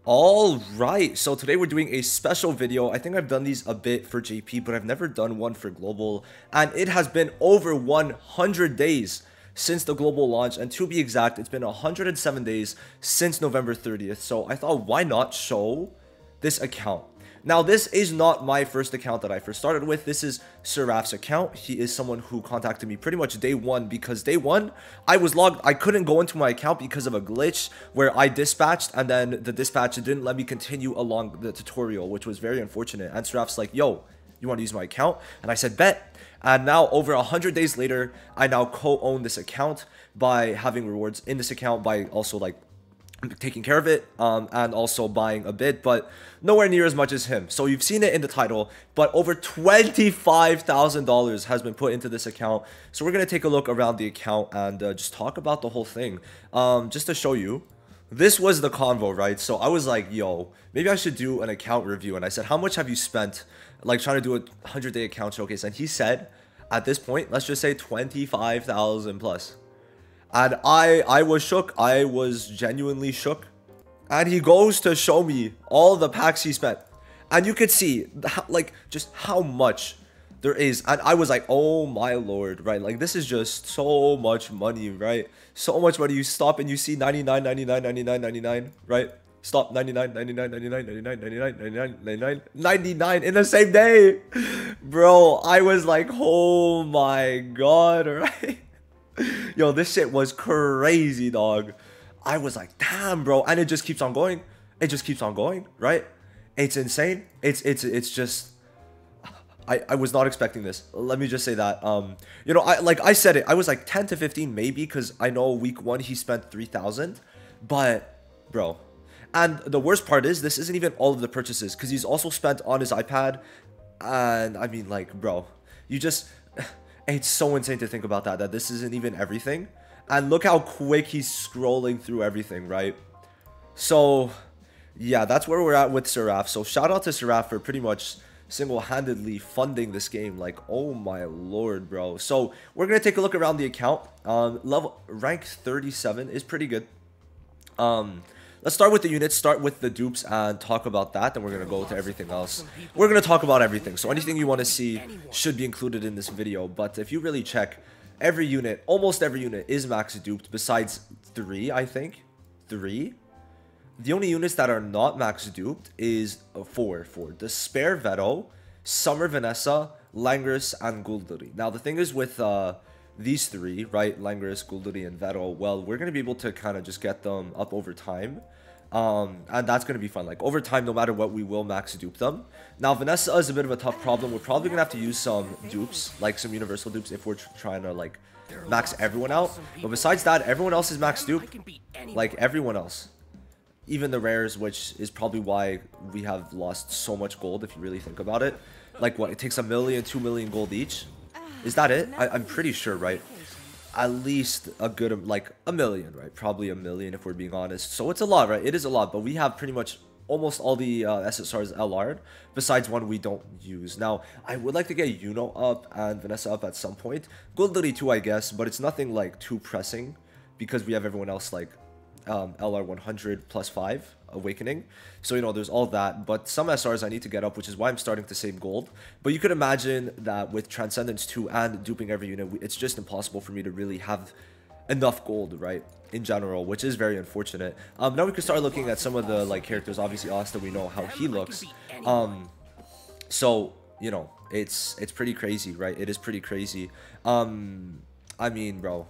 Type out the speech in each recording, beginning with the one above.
All right, so today we're doing a special video. I think I've done these a bit for JP, but I've never done one for global, and it has been over 100 days since the global launch, and to be exact, it's been 107 days since November 30th. So I thought, why not show this account? Now, this is not my first account that I first started with. This is Siraf's account. He is someone who contacted me pretty much day one, because day one, I was logged. I couldn't go into my account because of a glitch where I dispatched, and then the dispatch didn't let me continue along the tutorial, which was very unfortunate. And Siraf's like, yo, you want to use my account? And I said, bet. And now, over 100 days later, I now co-own this account by having rewards in this account, by also like taking care of it, and also buying a bit, but nowhere near as much as him. So you've seen it in the title, but over $25,000 has been put into this account. So we're going to take a look around the account and just talk about the whole thing. Just to show you, this was the convo, right? So I was like, yo, maybe I should do an account review. And I said, how much have you spent like trying to do a 100-day account showcase? And he said, at this point, let's just say 25,000 plus. And I was shook. I was genuinely shook. And he goes to show me all the packs he spent. And you could see, like, just how much there is. And I was like, oh my lord, right? Like, this is just so much money, right? So much money. You stop and you see 99, 99, 99, 99, right? Stop, 99, 99, 99, 99, 99, 99, 99, 99 in the same day. Bro, I was like, oh my god, right? Yo, this shit was crazy, dog. I was like, damn, bro. And it just keeps on going. It just keeps on going, right? It's insane. It's just, I was not expecting this. Let me just say that. You know, I said it. I was like 10 to 15 maybe, because I know week one he spent 3,000. But, bro. And the worst part is, this isn't even all of the purchases, because he's also spent on his iPad. And I mean, like, bro, you just... It's so insane to think about that this isn't even everything. And look how quick he's scrolling through everything, right? So, yeah, that's where we're at with Siraf. So, shout out to Siraf for pretty much single-handedly funding this game. Like, oh my lord, bro. So, we're going to take a look around the account. Level rank 37 is pretty good. Let's start with the units, start with the dupes, and talk about that. Then we're going to go to everything else. We're going to talk about everything. So anything you want to see should be included in this video. But if you really check, every unit, almost every unit is max duped, besides 3, I think. 3. The only units that are not max duped is 4. Despair Veto, Summer Vanessa, Langris, and Gulduri. Now, the thing is with... these 3, right, Langris, Gulduri, and Veto, well, we're going to be able to kind of just get them up over time. And that's going to be fun. Like, over time, no matter what, we will max dupe them. Now, Vanessa is a bit of a tough problem. We're probably going to have to use some dupes, like some universal dupes, if we're trying to, like, max everyone out. But besides that, everyone else is max dupe. Like, everyone else. Even the rares, which is probably why we have lost so much gold, if you really think about it. Like, what, it takes 1 million, 2 million gold each? Is that it? I'm pretty sure, right? At least a good, like, 1 million, right? Probably 1 million if we're being honest. So it's a lot, right? It is a lot, but we have pretty much almost all the SSRs LR'd, besides one we don't use. Now, I would like to get Yuno up and Vanessa up at some point. Gulduri too, I guess, but it's nothing, like, too pressing, because we have everyone else, like, LR 100 plus 5 awakening. So, you know, there's all that, but some SRs I need to get up, which is why I'm starting to save gold. But you could imagine that with Transcendence 2 and duping every unit, it's just impossible for me to really have enough gold, right, in general, which is very unfortunate. Now we can start looking at some of the, like, characters. Obviously, Asta, we know how he looks. So, you know, it's pretty crazy, right? It is pretty crazy. I mean, bro,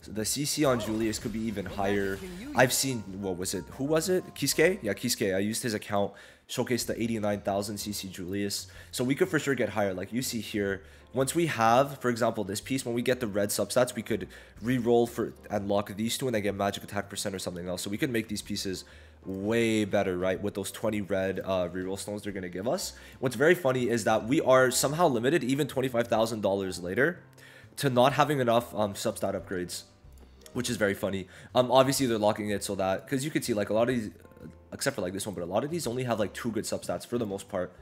the CC on Julius could be even higher. I've seen, what was it? Who was it? Kisuke? Yeah, Kisuke. I used his account, showcased the 89,000 CC Julius. So we could for sure get higher. Like you see here, once we have, for example, this piece, when we get the red substats, we could re-roll for and lock these two and then get magic attack percent or something else. So we could make these pieces way better, right, with those 20 red reroll stones they're going to give us. What's very funny is that we are somehow limited, even $25,000 later, to not having enough substat upgrades, which is very funny. Obviously they're locking it so that, because you could see, like, a lot of these, except for like this one, but a lot of these only have like 2 good substats for the most part.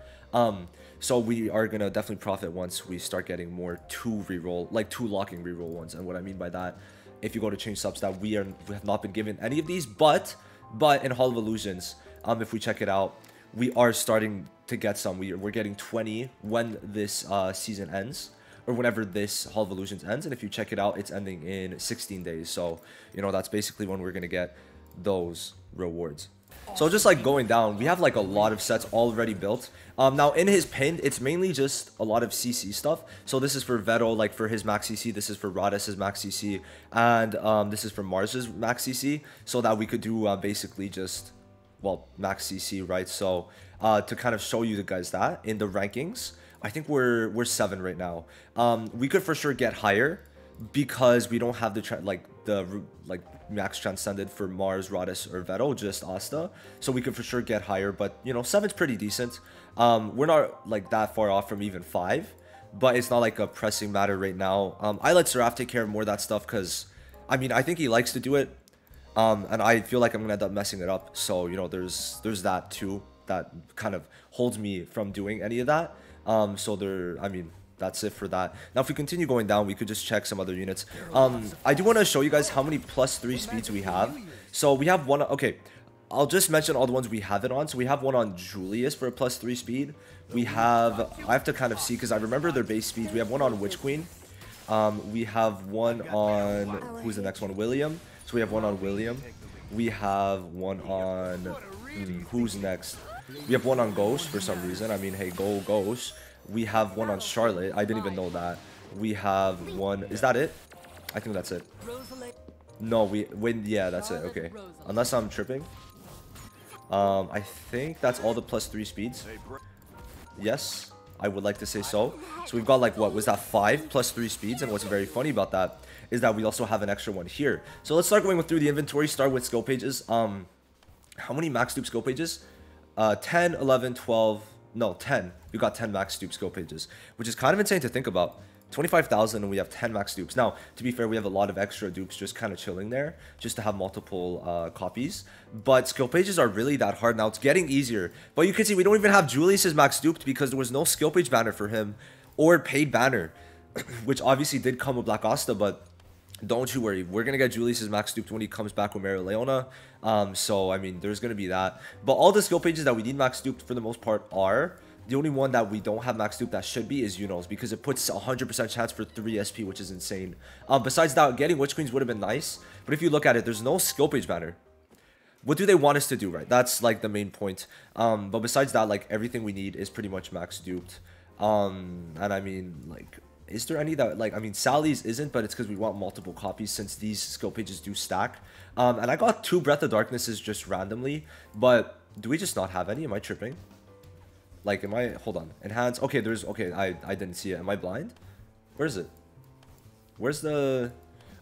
So we are gonna definitely profit once we start getting more 2 reroll, like 2 locking reroll ones. And what I mean by that, if you go to change substat, we have not been given any of these, but in Hall of Illusions, If we check it out, we are starting to get some. We're getting 20 when this season ends, or whenever this Hall of Illusions ends. And if you check it out, it's ending in 16 days. So, you know, that's basically when we're going to get those rewards. So just like going down, we have like a lot of sets already built. Now in his pinned, it's mainly just a lot of CC stuff. So this is for Vettel, like for his max CC. This is for Radis' max CC. And this is for Mars's max CC. So that we could do basically just, well, max CC, right? So to kind of show you guys that in the rankings, I think we're 7 right now. We could for sure get higher because we don't have the max transcended for Mars, Radis, or Vettel, just Asta. So we could for sure get higher, but you know, 7's pretty decent. We're not like that far off from even 5, but it's not like a pressing matter right now. I let Seraph take care of more of that stuff because, I mean, I think he likes to do it, and I feel like I'm gonna end up messing it up. So you know, there's that too that kind of holds me from doing any of that. I mean, that's it for that. Now, if we continue going down, we could just check some other units. I do want to show you guys how many +3 speeds we have. So we have one. Okay, I'll just mention all the ones we have it on. So we have one on Julius for a +3 speed. We have, I have to kind of see because I remember their base speeds. We have one on Witch Queen. We have one on, who's the next one? William. So we have one on William. We have one on, who's next? We have one on Ghost for some reason. I mean, hey, go Ghost. We have one on Charlotte. I didn't even know that. We have one. Is that it? I think that's it. No, yeah, that's it. Okay. Unless I'm tripping. I think that's all the +3 speeds. Yes, I would like to say so. So we've got like, what was that, 5 +3 speeds? And what's very funny about that is that we also have an extra one here. So let's start going through the inventory. Start with skill pages. How many max dupe skill pages? 10, 11, 12. No, 10. We got 10 max dupe skill pages, which is kind of insane to think about. 25,000 and we have 10 max dupes. Now, to be fair, we have a lot of extra dupes just kind of chilling there, just to have multiple copies. But skill pages are really that hard now. It's getting easier. But you can see we don't even have Julius's max duped because there was no skill page banner for him or paid banner, which obviously did come with Black Asta, but don't you worry. We're going to get Julius's max duped when he comes back with Mary Leona. So, I mean, there's going to be that. But all the skill pages that we need max duped for the most part are... The only one that we don't have max dupe that should be is Uno's because it puts 100% chance for 3 SP, which is insane. Besides that, getting Witch Queens would have been nice. But if you look at it, there's no skill page banner. What do they want us to do, right? That's like the main point. But besides that, like everything we need is pretty much max duped. And I mean, like, is there any that, like, I mean, Sally's isn't, but it's because we want multiple copies since these skill pages do stack. And I got 2 Breath of Darknesses just randomly, but do we just not have any? Am I tripping? Like, am I... Hold on. Enhance. Okay, there's... Okay, I didn't see it. Am I blind? Where is it? Where's the...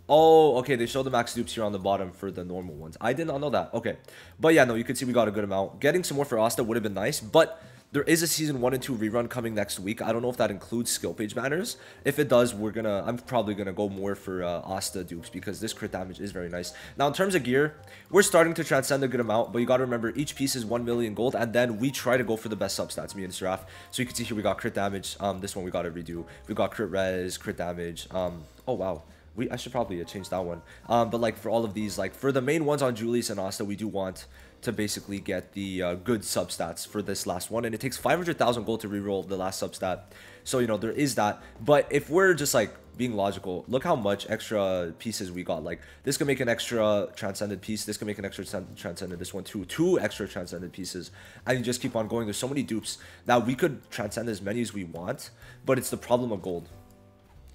Oh, okay. They show the max dupes here on the bottom for the normal ones. I did not know that. Okay. But yeah, no, you can see we got a good amount. Getting some more for Asta would have been nice, but... There is a Season 1 and 2 rerun coming next week. I don't know if that includes skill page banners. If it does, I'm probably gonna go more for Asta dupes because this crit damage is very nice. Now, in terms of gear, we're starting to transcend a good amount, but you gotta remember each piece is 1 million gold, and then we try to go for the best substats, me and Seraph. So you can see here we got crit damage. This one we gotta redo. We got crit res, crit damage. Oh wow. I should probably change that one. But like for all of these, like for the main ones on Julius and Asta, we do want to basically get the good substats for this last one, and it takes 500,000 gold to reroll the last substat. So you know there is that. But if we're just like being logical, look how much extra pieces we got. Like this can make an extra transcended piece, this can make an extra transcended, this one too, 2 extra transcended pieces, and you just keep on going. There's so many dupes that we could transcend as many as we want, but it's the problem of gold,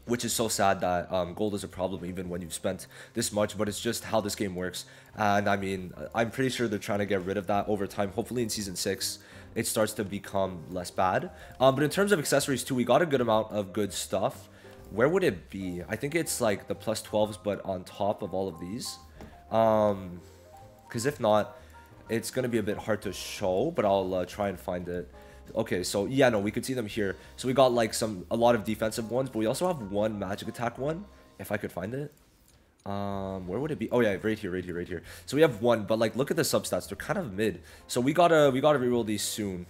which is so sad that gold is a problem even when you've spent this much, but it's just how this game works. And I mean, I'm pretty sure they're trying to get rid of that over time. Hopefully in Season 6, it starts to become less bad. But in terms of accessories too, we got a good amount of good stuff. Where would it be? I think it's like the +12s, but on top of all of these. Because if not, it's going to be a bit hard to show, but I'll try and find it. Okay, so yeah, no, we could see them here. So we got like a lot of defensive ones, but we also have one magic attack one, if I could find it. Where would it be? Oh yeah, right here. So we have one, but like look at the substats, they're kind of mid. So we gotta reroll these soon,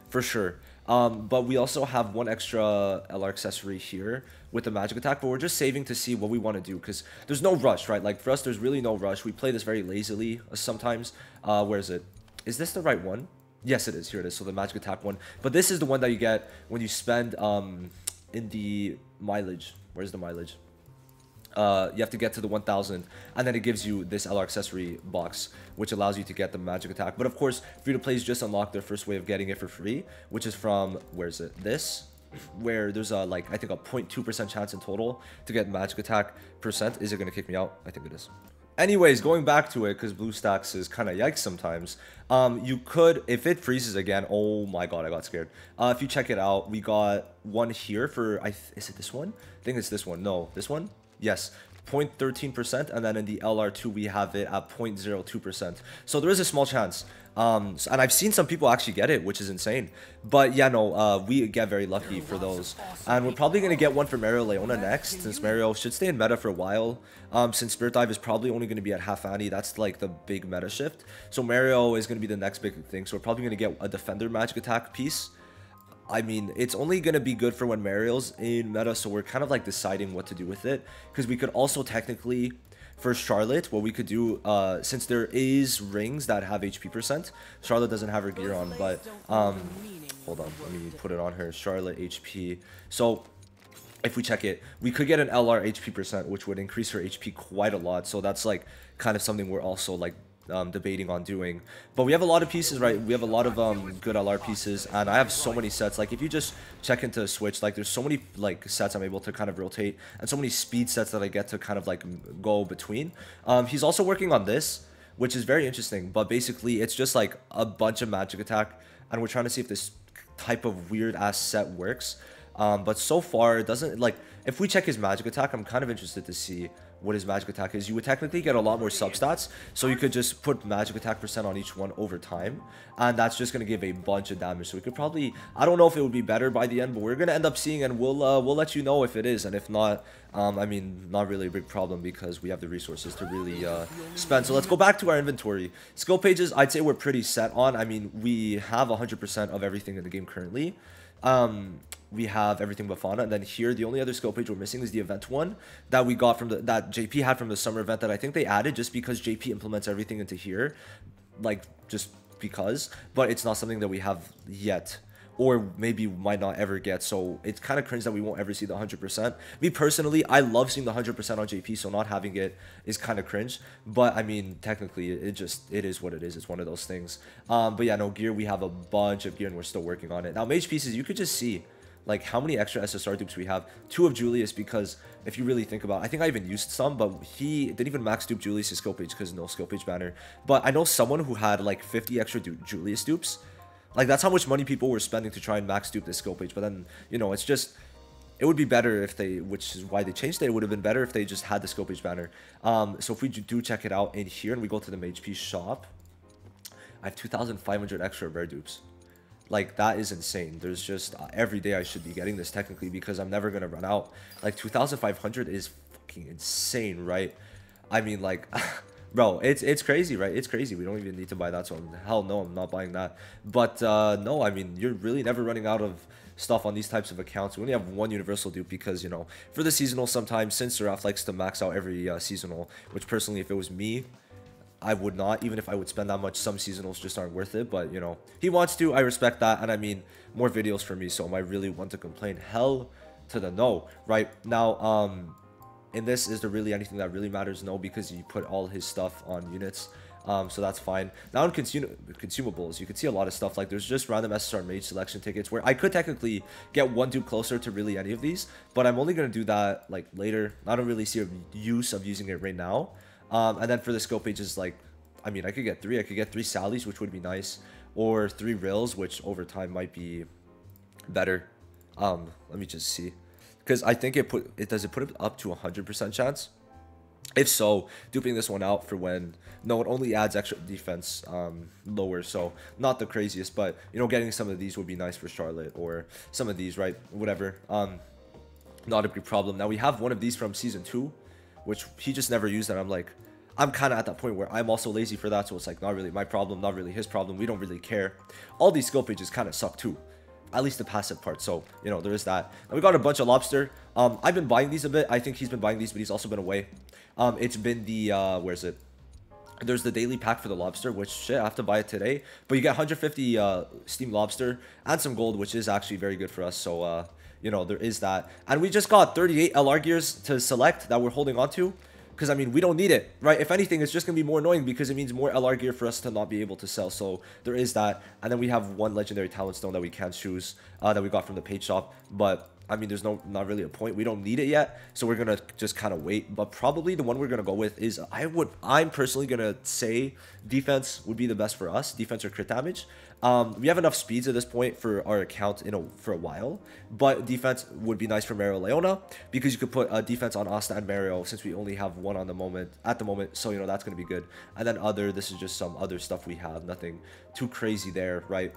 for sure. But we also have one extra LR accessory here with the magic attack, but we're just saving to see what we want to do because there's no rush, right? Like for us, there's really no rush. We play this very lazily sometimes. Where is it? Is this the right one? Yes, it is. Here it is. So the magic attack one. But this is the one that you get when you spend in the mileage. Where's the mileage? You have to get to the 1000, and then it gives you this LR accessory box, which allows you to get the magic attack. But of course, free-to-plays just unlocked their first way of getting it for free, which is from, where is it? This, where there's a, like, I think a 0.2% chance in total to get magic attack percent. Is it going to kick me out? I think it is. Anyways, going back to it, because BlueStacks is kind of yikes sometimes, you could, if it freezes again, oh my god, I got scared. If you check it out, we got one here for, is it this one? I think it's this one. No, this one? Yes, 0.13%, and then in the LR2 we have it at 0.02%. So there is a small chance. And I've seen some people actually get it, which is insane. But yeah, no, we get very lucky for those. And we're probably going to get one for Mario Leona next, since Mario should stay in meta for a while. Since Spirit Dive is probably only going to be at half Annie, that's like the big meta shift. So Mario is going to be the next big thing. So we're probably going to get a Defender magic attack piece. I mean, it's only going to be good for when Mario's in meta, so we're kind of like deciding what to do with it. Because we could also technically, for Charlotte, what we could do, since there is rings that have HP percent, Charlotte doesn't have her gear on, but, hold on, let me put it on her, Charlotte HP. So, if we check it, we could get an LR HP percent, which would increase her HP quite a lot. So that's like kind of something we're also like debating on doing. But we have a lot of pieces, right? We have a lot of good LR pieces, and I have so many sets. Like if you just check into Switch, like there's so many like sets I'm able to kind of rotate, and so many speed sets that I get to kind of like go between. He's also working on this, which is very interesting, but basically it's just like a bunch of magic attack, and we're trying to see if this type of weird ass set works. But so far it doesn't. Like if we check his magic attack, I'm kind of interested to see what his magic attack is. You would technically get a lot more substats, so you could just put magic attack percent on each one over time, and that's just going to give a bunch of damage. So we could probably, I don't know if it would be better by the end, but we're going to end up seeing, and we'll let you know if it is, and if not, I mean, not really a big problem because we have the resources to really spend. So let's go back to our inventory. Skill pages, I'd say we're pretty set on. I mean, we have 100% of everything in the game currently. We have everything but Fauna, and then here the only other skill page we're missing is the event one that we got from that JP had from the summer event, that I think they added just because JP implements everything into here, like just because, but it's not something that we have yet, or maybe might not ever get. So it's kind of cringe that we won't ever see the 100%. Me personally, I love seeing the 100% on JP, so not having it is kind of cringe. But I mean, technically, it is what it is. It's one of those things. But yeah, no, gear, we have a bunch of gear and we're still working on it. Now, mage pieces, you could just see like how many extra SSR dupes we have. 2 of Julius, because if you really think about it, I think I even used some, but he didn't even max dupe Julius' skill page because no skill page banner. But I know someone who had like 50 extra Julius dupes. Like that's how much money people were spending to try and max dupe this skill page. But then, you know, it's just, it would be better if they, which is why they changed it, it would have been better if they just had the skill page banner. So if we do check it out in here and we go to the mage piece shop, I have 2,500 extra rare dupes. Like that is insane. There's just every day I should be getting this technically because I'm never gonna run out. Like 2,500 is fucking insane, right? I mean, like bro, it's crazy, right? It's crazy. We don't even need to buy that, so hell no, I'm not buying that. But no, I mean, you're really never running out of stuff on these types of accounts. We only have one universal dupe because, you know, for the seasonal sometimes, since Seraph likes to max out every seasonal, which personally, if it was me, I would not. Even if I would spend that much, some seasonals just aren't worth it. But, you know, he wants to. I respect that. And I mean, more videos for me. So am I really want to complain? Hell to the no. Right now, in this, is there really anything that really matters? No, because you put all his stuff on units. So that's fine. Now in consumables, you can see a lot of stuff. Like there's just random SSR mage selection tickets where I could technically get one dupe closer to really any of these. But I'm only going to do that like later. I don't really see a use of using it right now. And then for the skill pages, like, I mean, I could get 3. I could get 3 Sallys, which would be nice. Or 3 Rills, which over time might be better. Let me just see. Because I think does it put it up to 100% chance? If so, duping this one out for when, no, it only adds extra defense lower, so not the craziest, but, you know, getting some of these would be nice for Charlotte, or some of these, right, whatever. Not a big problem. Now we have one of these from season 2, which he just never used, and I'm like, I'm kind of at that point where I'm also lazy for that, so it's like not really my problem, not really his problem, we don't really care. All these skill pages kind of suck too, at least the passive part, so, you know, there is that. And we got a bunch of lobster. I've been buying these a bit. I think he's been buying these, but he's also been away. It's been the, where is it? There's the daily pack for the lobster, which shit, I have to buy it today. But you get 150 steamed lobster and some gold, which is actually very good for us. So, you know, there is that. And we just got 38 LR gears to select that we're holding on to. Because, I mean, we don't need it, right? If anything, it's just going to be more annoying because it means more LR gear for us to not be able to sell. So there is that. And then we have one legendary talent stone that we can't choose that we got from the page shop. But I mean, there's not really a point. We don't need it yet, so we're gonna just kind of wait. But probably the one we're gonna go with is I'm personally gonna say defense would be the best for us, defense or crit damage. We have enough speeds at this point for our account for a while, but defense would be nice for Mario Leona because you could put a defense on Asta and Mario since we only have one at the moment. So you know that's gonna be good. And then this is just some other stuff we have, nothing too crazy there, right?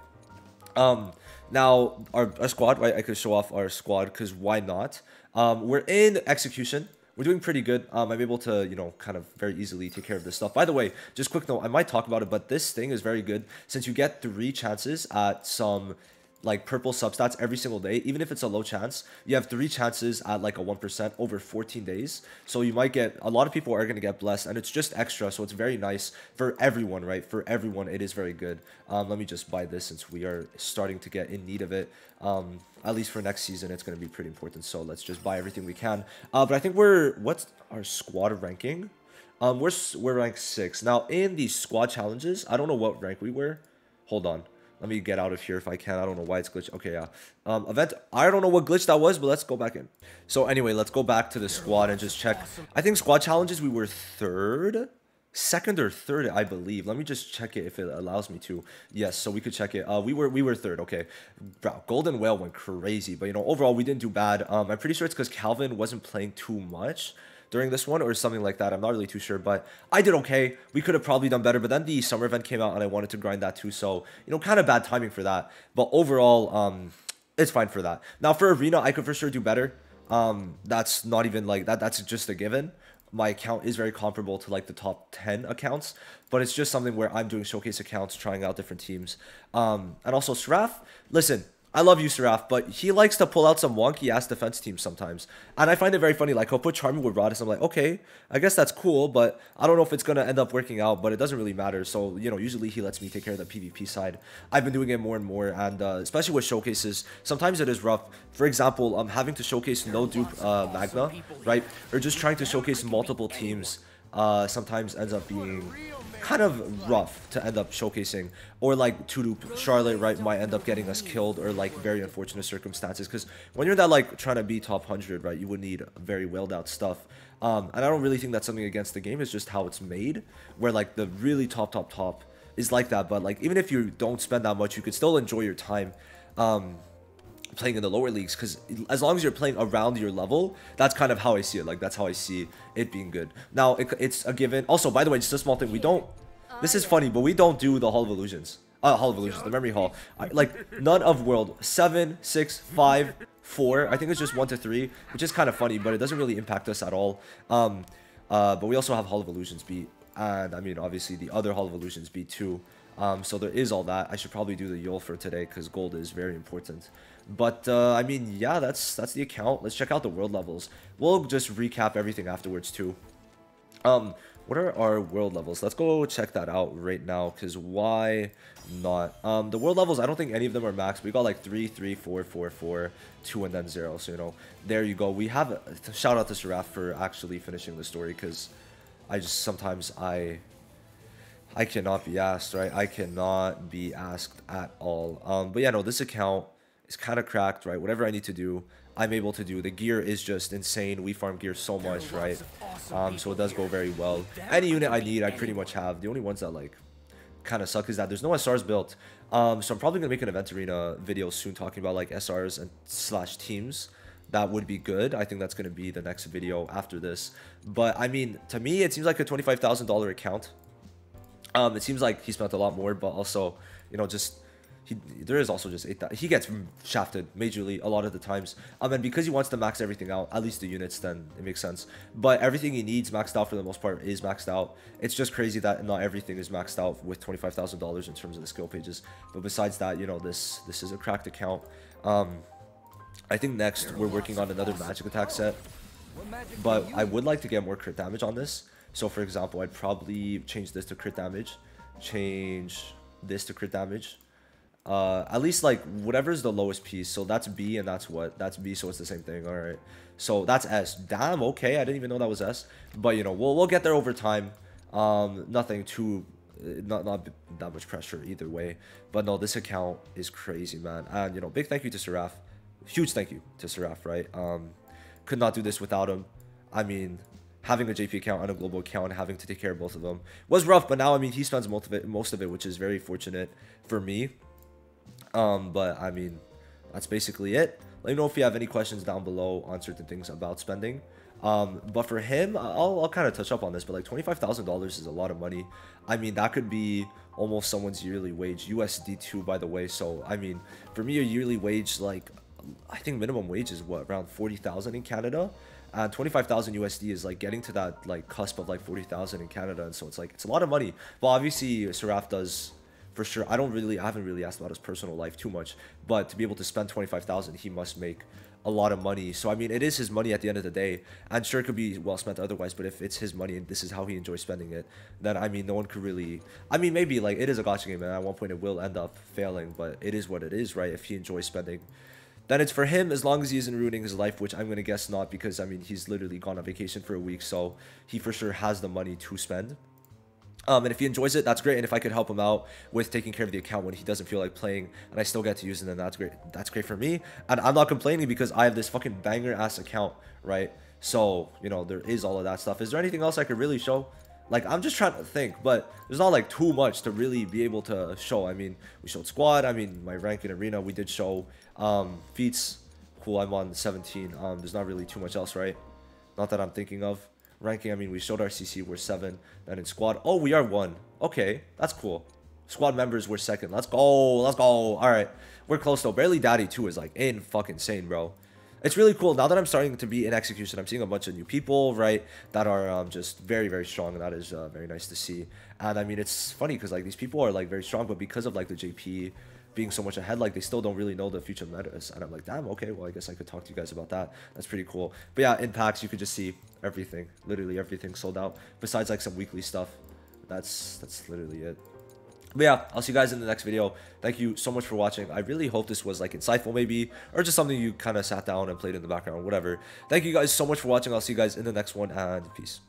Now our squad, right? I could show off our squad because why not? We're in execution. We're doing pretty good. I'm able to, you know, kind of very easily take care of this stuff. By the way, just quick note, I might talk about it, but this thing is very good since you get 3 chances at some like purple substats every single day. Even if it's a low chance, you have 3 chances at like a 1% over 14 days. So you might get, a lot of people are going to get blessed, and it's just extra. So it's very nice for everyone, right? For everyone, it is very good. Let me just buy this since we are starting to get in need of it. At least for next season, it's going to be pretty important. So let's just buy everything we can. But I think what's our squad ranking? We're ranked 6. Now in the squad challenges, I don't know what rank we were. Hold on. Let me get out of here if I can. I don't know why it's glitched. Okay, yeah. Event. I don't know what glitch that was, but let's go back in. So anyway, let's go back to the squad and just check. I think squad challenges, we were 3rd. 2nd or 3rd, I believe. Let me just check it if it allows me to. Yes, so we could check it. We were 3rd. Okay. Bro, Golden Whale went crazy. But, you know, overall, we didn't do bad. I'm pretty sure it's because Calvin wasn't playing too much during this one or something like that. I'm not really too sure, but I did okay. We could have probably done better, but then the summer event came out and I wanted to grind that too. So, you know, kind of bad timing for that. But overall, it's fine for that. Now for arena, I could for sure do better. That's not even like that. That's just a given. My account is very comparable to like the top 10 accounts, but it's just something where I'm doing showcase accounts, trying out different teams. And also Seraph, listen, I love you, Seraph, but he likes to pull out some wonky-ass defense teams sometimes. And I find it very funny. Like, he'll put Charming with Rodis. I'm like, okay, I guess that's cool, but I don't know if it's going to end up working out, but it doesn't really matter. So, you know, usually he lets me take care of the PvP side. I've been doing it more and more, and especially with showcases, sometimes it is rough. For example, having to showcase no-dupe Magna, right? Or just trying to showcase multiple teams sometimes ends up being kind of rough to end up showcasing, or like 2-dupe Charlotte, right, might end up getting us killed, or like very unfortunate circumstances, because when you're that like trying to be top 100, right, you would need very wailed out stuff. And I don't really think that's something against the game. It's just how it's made, where like the really top is like that. But like even if you don't spend that much, you could still enjoy your time playing in the lower leagues, because as long as you're playing around your level, that's kind of how I see it. Like, that's how I see it being good. Now, it's a given. Also, by the way, just a small thing. We don't... This is funny, but we don't do the Hall of Illusions. The Memory Hall. Like, none of World. 7, 6, 5, 4. I think it's just 1 to 3, which is kind of funny, but it doesn't really impact us at all. But we also have Hall of Illusions beat. And, I mean, obviously, the other Hall of Illusions beat too. So there is all that. I should probably do the Yule for today, because gold is very important. But, I mean, yeah, that's the account. Let's check out the world levels. We'll just recap everything afterwards, too. What are our world levels? Let's go check that out right now, because why not? The world levels, I don't think any of them are maxed. We got, like, 3, 3, 4, 4, 4, 2, and then 0. So, you know, there you go. We have... Shout out to Seraph for actually finishing the story, because I just... Sometimes I cannot be asked, right? I cannot be asked at all. But, yeah, no, this account... It's kind of cracked, right? Whatever I need to do, I'm able to do. The gear is just insane. We farm gear so much, right? So it does go very well. Any unit I need, I pretty much have. The only ones that, like, kind of suck is that there's no SRs built. So I'm probably going to make an event arena video soon talking about, like, SRs and / teams. That would be good. I think that's going to be the next video after this. But, I mean, to me, it seems like a $25,000 account. It seems like he spent a lot more, but also, you know, just... there is also just 8,000. He gets shafted majorly a lot of the times. And because he wants to max everything out, at least the units, then it makes sense. But everything he needs maxed out for the most part is maxed out. It's just crazy that not everything is maxed out with $25,000 in terms of the skill pages. But besides that, you know, this is a cracked account. I think next we're working on another magic attack set. But I would like to get more crit damage on this. So for example, I'd probably change this to crit damage, change this to crit damage. At least like whatever's the lowest piece. So that's B and that's what? That's B, so it's the same thing. All right. So that's S. Damn, okay. I didn't even know that was S. But you know, we'll get there over time. Nothing too not that much pressure either way. But no, this account is crazy, man. And you know, big thank you to Seraph. Huge thank you to Seraph, right? Could not do this without him. I mean, having a JP account and a global account and having to take care of both of them was rough, but now I mean he spends most of it, which is very fortunate for me. But I mean, that's basically it. Let me know if you have any questions down below on certain things about spending. But for him, I'll kind of touch up on this, but like $25,000 is a lot of money. I mean, that could be almost someone's yearly wage, USD too, by the way. So I mean, for me, a yearly wage, like I think minimum wage is what, around 40,000 in Canada, and 25,000 USD is like getting to that like cusp of like 40,000 in Canada, and so it's like it's a lot of money. Well, obviously Seraph does. For sure, I haven't really asked about his personal life too much, but to be able to spend 25,000, he must make a lot of money. So I mean, it is his money at the end of the day, and sure, it could be well spent otherwise. But if it's his money and this is how he enjoys spending it, then I mean, no one could really. I mean, maybe like it is a gacha game, and at one point it will end up failing, but it is what it is, right? If he enjoys spending, then it's for him, as long as he isn't ruining his life, which I'm gonna guess not, because I mean, he's literally gone on vacation for a week, so he for sure has the money to spend. And if he enjoys it, that's great. And if I could help him out with taking care of the account when he doesn't feel like playing and I still get to use it, then that's great. That's great for me. And I'm not complaining because I have this fucking banger ass account, right? So, you know, there is all of that stuff. Is there anything else I could really show? Like, I'm just trying to think, but there's not like too much to really be able to show. I mean, we showed squad. I mean, my rank in arena, we did show feats. Cool, I'm on 17. There's not really too much else, right? Not that I'm thinking of. Ranking, I mean, we showed our CC, we're 7. Then in squad, oh, we are 1. Okay, that's cool. Squad members, we're 2nd. Let's go, let's go. All right, we're close though. Barely Daddy 2 is like fucking insane, bro. It's really cool. Now that I'm starting to be in execution, I'm seeing a bunch of new people, right, that are just very, very strong, and that is very nice to see. And I mean, it's funny because like these people are like very strong, but because of like the JP being so much ahead, like they still don't really know the future metas, and I'm like, damn, okay, well, I guess I could talk to you guys about that. That's pretty cool. But yeah, in packs you could just see everything, literally everything sold out, besides like some weekly stuff. That's literally it. But yeah, I'll see you guys in the next video. Thank you so much for watching. I really hope this was like insightful maybe, or just something you kind of sat down and played in the background, whatever. Thank you guys so much for watching. I'll see you guys in the next one, and peace.